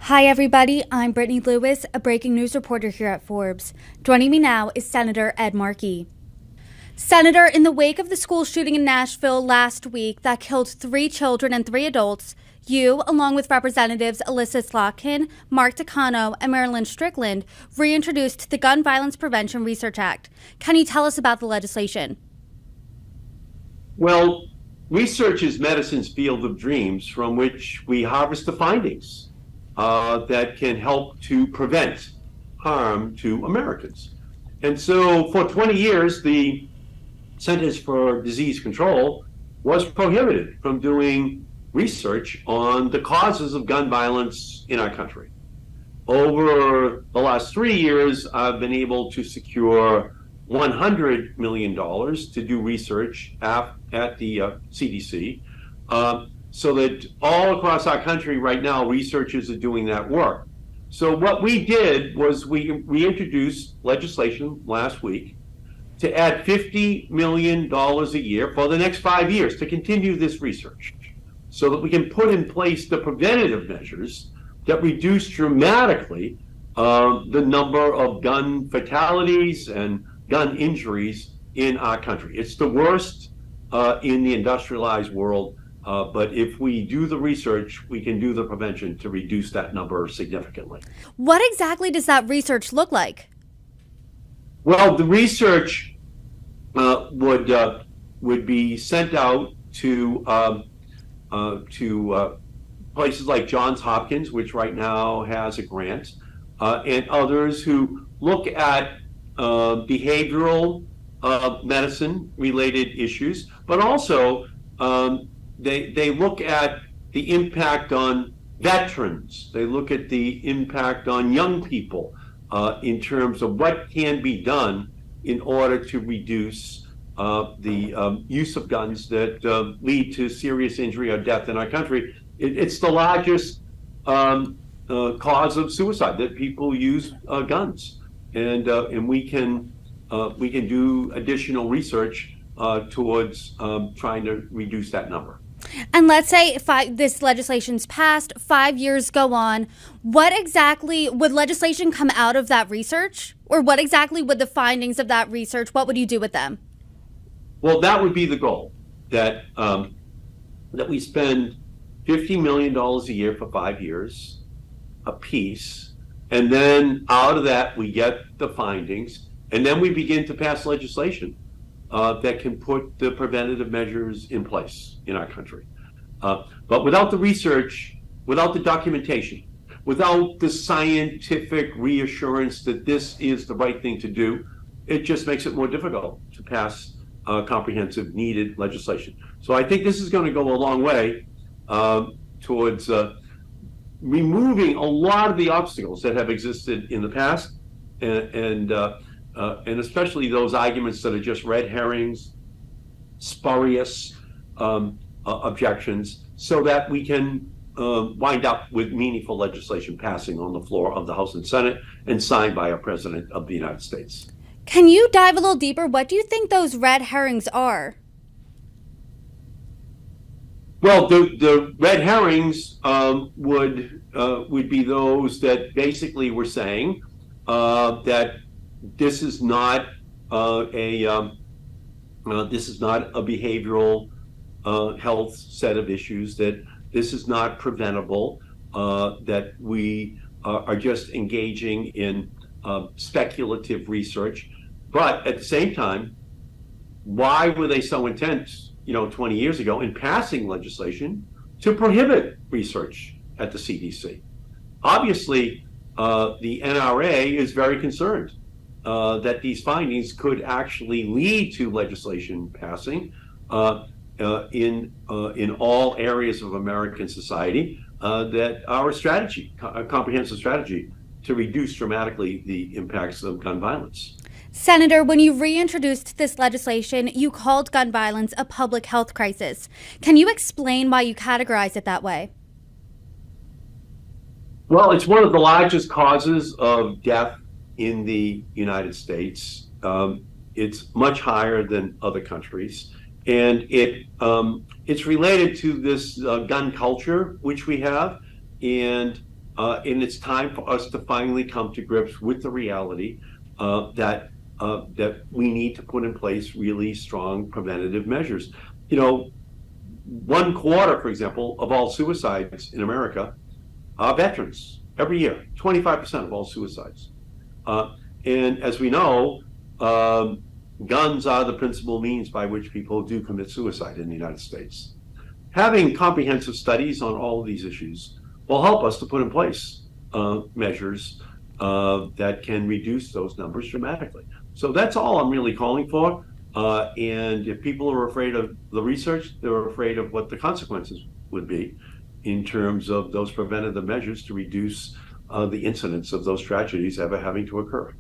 Hi, everybody. I'm Brittany Lewis, a breaking news reporter here at Forbes. Joining me now is Senator Ed Markey. Senator, in the wake of the school shooting in Nashville last week that killed 3 children and 3 adults, you, along with Representatives Elissa Slotkin, Mark Takano, and Marilyn Strickland, reintroduced the Gun Violence Prevention Research Act. Can you tell us about the legislation? Well, research is medicine's field of dreams from which we harvest the findings that can help to prevent harm to Americans. And so for 20 years, the Centers for Disease Control was prohibited from doing research on the causes of gun violence in our country. Over the last 3 years, I've been able to secure $100 million to do research at the CDC, so that all across our country right now, researchers are doing that work. So what we did was we introduced legislation last week to add $50 million a year for the next 5 years to continue this research, so that we can put in place the preventative measures that reduce dramatically the number of gun fatalities and gun injuries in our country. It's the worst in the industrialized world, but if we do the research, we can do the prevention to reduce that number significantly. What exactly does that research look like? Well, the research would be sent out to places like Johns Hopkins, which right now has a grant, and others who look at behavioral medicine related issues, but also they look at the impact on veterans. They look at the impact on young people in terms of what can be done in order to reduce the use of guns that lead to serious injury or death in our country. It's the largest cause of suicide, that people use guns, and we can do additional research towards trying to reduce that number. And let's say if this legislation's passed, 5 years go on, what exactly would legislation come out of that research? Or what exactly would the findings of that research, what would you do with them? Well, that would be the goal, that we spend $50 million a year for 5 years apiece, and then out of that we get the findings, and then we begin to pass legislation that can put the preventative measures in place in our country. But without the research, without the documentation, without the scientific reassurance that this is the right thing to do, it just makes it more difficult to pass comprehensive needed legislation. So I think this is going to go a long way towards removing a lot of the obstacles that have existed in the past, and especially those arguments that are just red herrings, spurious objections, so that we can wind up with meaningful legislation passing on the floor of the House and Senate and signed by a President of the United States. Can you dive a little deeper? What do you think those red herrings are? Well, the red herrings would be those that basically were saying that this is not a behavioral health set of issues, that this is not preventable, that we are just engaging in speculative research. But at the same time, why were they so intent, 20 years ago in passing legislation to prohibit research at the CDC? Obviously, the NRA is very concerned that these findings could actually lead to legislation passing in all areas of American society, that our strategy, a comprehensive strategy to reduce dramatically the impacts of gun violence. Senator, when you reintroduced this legislation, you called gun violence a public health crisis. Can you explain why you categorize it that way? Well, it's one of the largest causes of death in the United States. It's much higher than other countries, and it's related to this gun culture which we have, and And it's time for us to finally come to grips with the reality that we need to put in place really strong preventative measures. You know, 1/4, for example, of all suicides in America are veterans every year, 25% of all suicides. And as we know, guns are the principal means by which people do commit suicide in the United States. Having comprehensive studies on all of these issues will help us to put in place measures that can reduce those numbers dramatically. So that's all I'm really calling for. And if people are afraid of the research, they're afraid of what the consequences would be in terms of those preventative measures to reduce the incidence of those tragedies ever having to occur.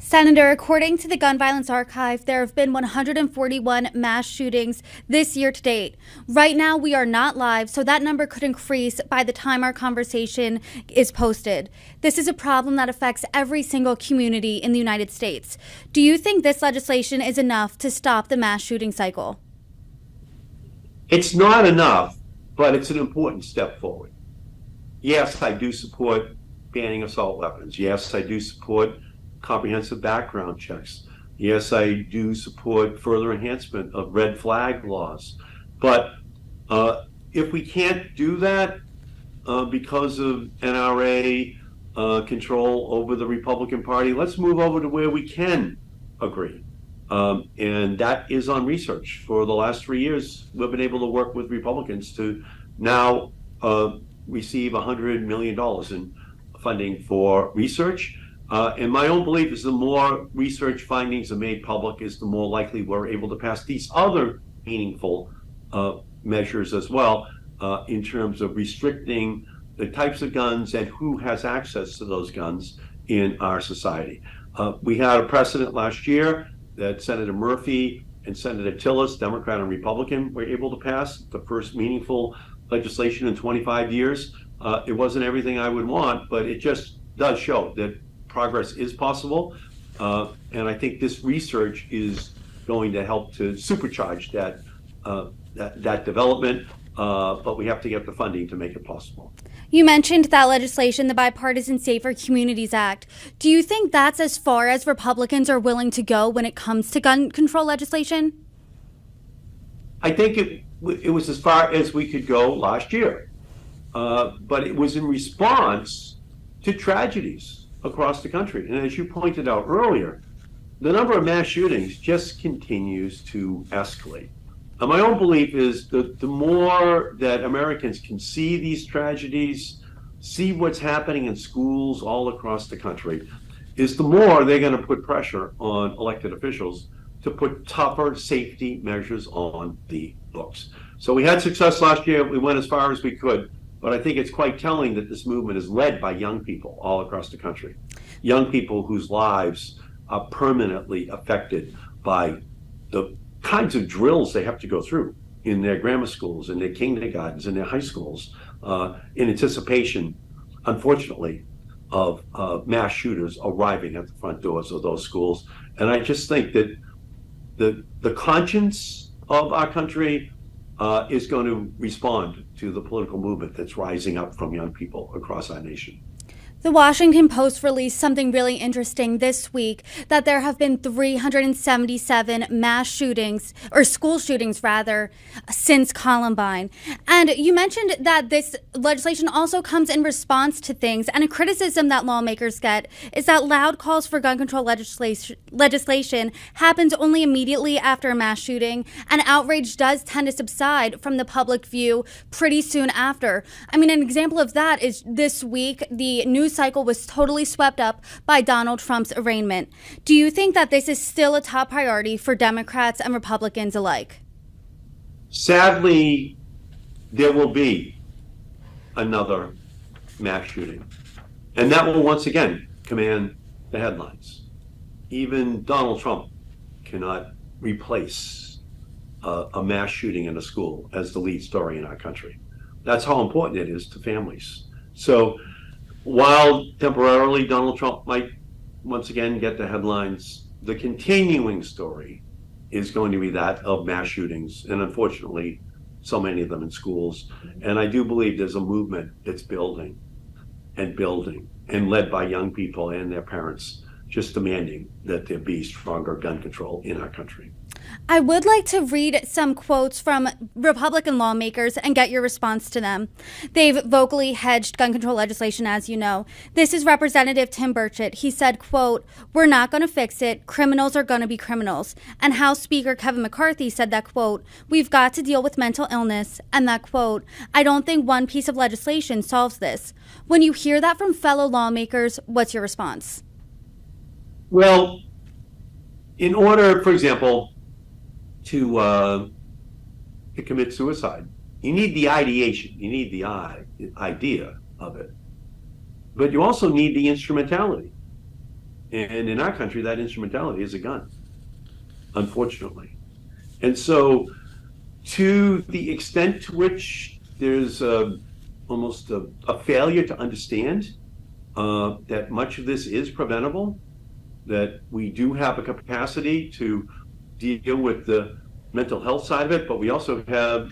Senator, according to the Gun Violence Archive, there have been 141 mass shootings this year to date. Right now, we are not live, so that number could increase by the time our conversation is posted. This is a problem that affects every single community in the United States. Do you think this legislation is enough to stop the mass shooting cycle? It's not enough, but it's an important step forward. Yes, I do support banning assault weapons. Yes, I do support comprehensive background checks. Yes, I do support further enhancement of red flag laws. But if we can't do that because of NRA control over the Republican Party, let's move over to where we can agree. And that is on research. For the last 3 years, we've been able to work with Republicans to now receive $100 million in funding for research. And my own belief is the more research findings are made public is the more likely we're able to pass these other meaningful measures as well in terms of restricting the types of guns and who has access to those guns in our society. We had a precedent last year that Senator Murphy and Senator Tillis, Democrat and Republican, were able to pass the first meaningful legislation in 25 years. It wasn't everything I would want, but it just does show that progress is possible, and I think this research is going to help to supercharge that development, but we have to get the funding to make it possible. You mentioned that legislation, the Bipartisan Safer Communities Act. Do you think that's as far as Republicans are willing to go when it comes to gun control legislation? I think it was as far as we could go last year, but it was in response to tragedies across the country. And as you pointed out earlier, the number of mass shootings just continues to escalate. And my own belief is that the more that Americans can see these tragedies, see what's happening in schools all across the country, is the more they're going to put pressure on elected officials to put tougher safety measures on the books. So we had success last year. We went as far as we could. But I think it's quite telling that this movement is led by young people all across the country. Young people whose lives are permanently affected by the kinds of drills they have to go through in their grammar schools, in their kindergartens, in their high schools, in anticipation, unfortunately, of mass shooters arriving at the front doors of those schools. And I just think that the conscience of our country is going to respond to the political movement that's rising up from young people across our nation. The Washington Post released something really interesting this week, that there have been 377 mass shootings, or school shootings rather, since Columbine. And you mentioned that this legislation also comes in response to things, and a criticism that lawmakers get is that loud calls for gun control legislation happens only immediately after a mass shooting, and outrage does tend to subside from the public view pretty soon after. I mean, an example of that is this week, the news cycle was totally swept up by Donald Trump's arraignment. Do you think that this is still a top priority for Democrats and Republicans alike? Sadly, there will be another mass shooting, and that will once again command the headlines. Even Donald Trump cannot replace a mass shooting in a school as the lead story in our country. That's how important it is to families. So while temporarily Donald Trump might once again get the headlines, the continuing story is going to be that of mass shootings, and unfortunately, so many of them in schools. And I do believe there's a movement that's building. and building, and led by young people and their parents, just demanding that there be stronger gun control in our country. I would like to read some quotes from Republican lawmakers and get your response to them. They've vocally hedged gun control legislation, as you know. This is Representative Tim Burchett. He said, quote, "We're not going to fix it. Criminals are going to be criminals." And House Speaker Kevin McCarthy said that, quote, "We've got to deal with mental illness." And that, quote, "I don't think one piece of legislation solves this." When you hear that from fellow lawmakers, what's your response? Well, in order, for example, to commit suicide, you need the ideation, you need the idea of it, but you also need the instrumentality. And in our country, that instrumentality is a gun, unfortunately. And so, to the extent to which there's almost a failure to understand that much of this is preventable, that we do have a capacity to deal with the mental health side of it, but we also have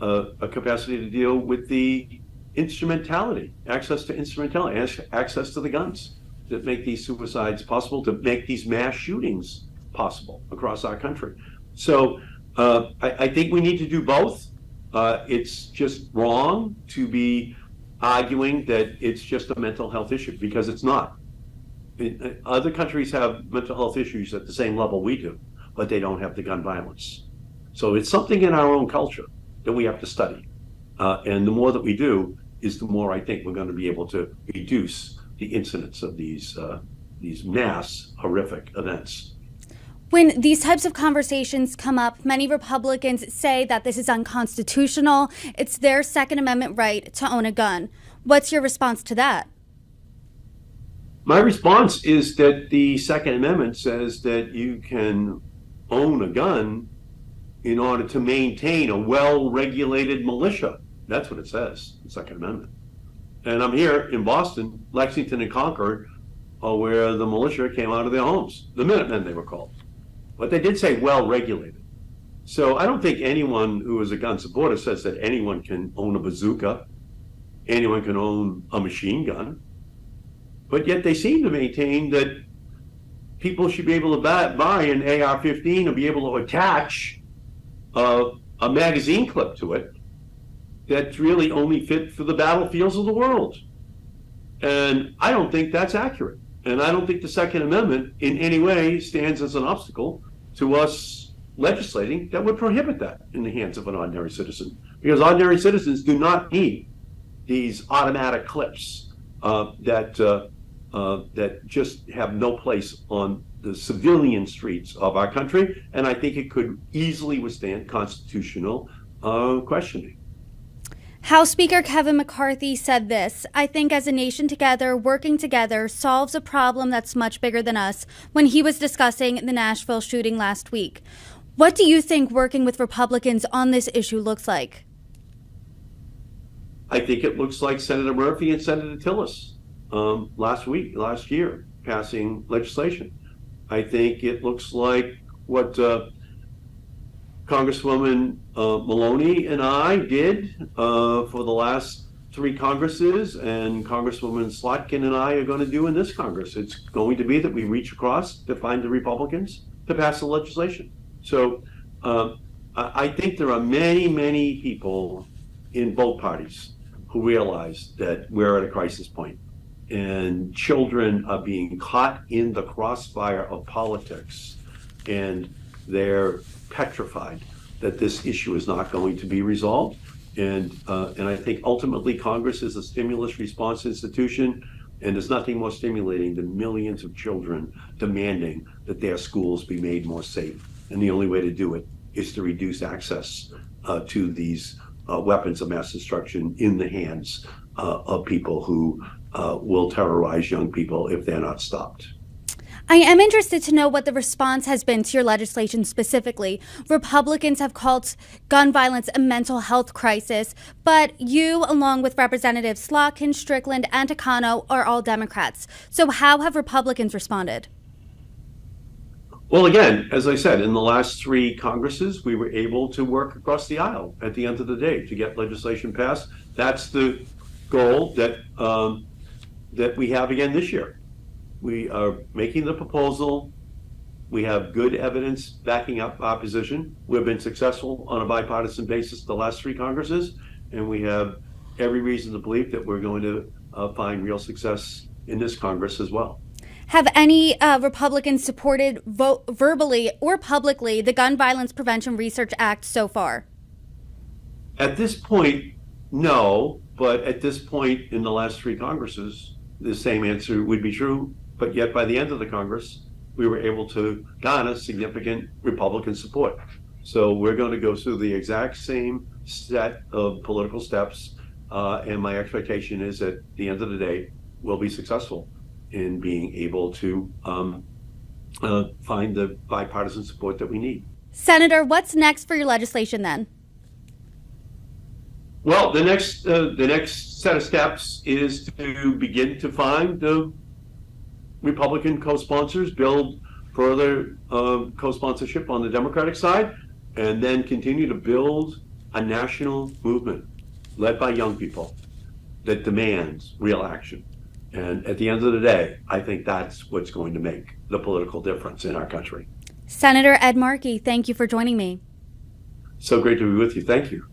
a capacity to deal with the instrumentality, access to instrumentality, access to the guns that make these suicides possible, to make these mass shootings possible across our country. So I think we need to do both. It's just wrong to be arguing that it's just a mental health issue, because it's not. Other countries have mental health issues at the same level we do, but they don't have the gun violence. So it's something in our own culture that we have to study. And the more that we do, is the more I think we're going to be able to reduce the incidence of these mass horrific events. When these types of conversations come up, many Republicans say that this is unconstitutional. It's their Second Amendment right to own a gun. What's your response to that? My response is that the Second Amendment says that you can own a gun in order to maintain a well-regulated militia. That's what it says, the Second Amendment. And I'm here in Boston, Lexington, and Concord, where the militia came out of their homes. The Minutemen, they were called. But they did say well-regulated. So I don't think anyone who is a gun supporter says that anyone can own a bazooka, anyone can own a machine gun. But yet they seem to maintain that people should be able to buy an AR-15 or be able to attach a magazine clip to it that's really only fit for the battlefields of the world. And I don't think that's accurate. And I don't think the Second Amendment in any way stands as an obstacle to us legislating that would prohibit that in the hands of an ordinary citizen. Because ordinary citizens do not need these automatic clips that just have no place on the civilian streets of our country. And I think it could easily withstand constitutional questioning. House Speaker Kevin McCarthy said this: "I think as a nation together, working together solves a problem that's much bigger than us," when he was discussing the Nashville shooting last week. What do you think working with Republicans on this issue looks like? I think it looks like Senator Murphy and Senator Tillis last year, passing legislation. I think it looks like what Congresswoman Maloney and I did for the last 3 Congresses, and Congresswoman Slotkin and I are going to do in this Congress. It's going to be that we reach across to find the Republicans to pass the legislation. So I think there are many, many people in both parties who realize that we're at a crisis point, and children are being caught in the crossfire of politics, and they're petrified that this issue is not going to be resolved. And I think ultimately Congress is a stimulus response institution, and there's nothing more stimulating than millions of children demanding that their schools be made more safe. And the only way to do it is to reduce access to these weapons of mass destruction in the hands of people who will terrorize young people if they're not stopped. I am interested to know what the response has been to your legislation specifically. Republicans have called gun violence a mental health crisis, but you, along with Representatives Slotkin, Strickland, and Takano, are all Democrats. So how have Republicans responded? Well, again, as I said, in the last 3 Congresses, we were able to work across the aisle at the end of the day to get legislation passed. That's the goal that that we have again this year. We are making the proposal. We have good evidence backing up our position. We've been successful on a bipartisan basis the last 3 Congresses, and we have every reason to believe that we're going to find real success in this Congress as well. Have any Republicans supported verbally or publicly the Gun Violence Prevention Research Act so far? At this point, no, but at this point in the last 3 Congresses, the same answer would be true. But yet by the end of the Congress, we were able to garner significant Republican support. So we're going to go through the exact same set of political steps. And my expectation is that at the end of the day, we'll be successful in being able to find the bipartisan support that we need. Senator, what's next for your legislation then? Well, the next set of steps is to begin to find the Republican co-sponsors, build further co-sponsorship on the Democratic side, and then continue to build a national movement led by young people that demands real action. And at the end of the day, I think that's what's going to make the political difference in our country. Senator Ed Markey, thank you for joining me. So great to be with you. Thank you.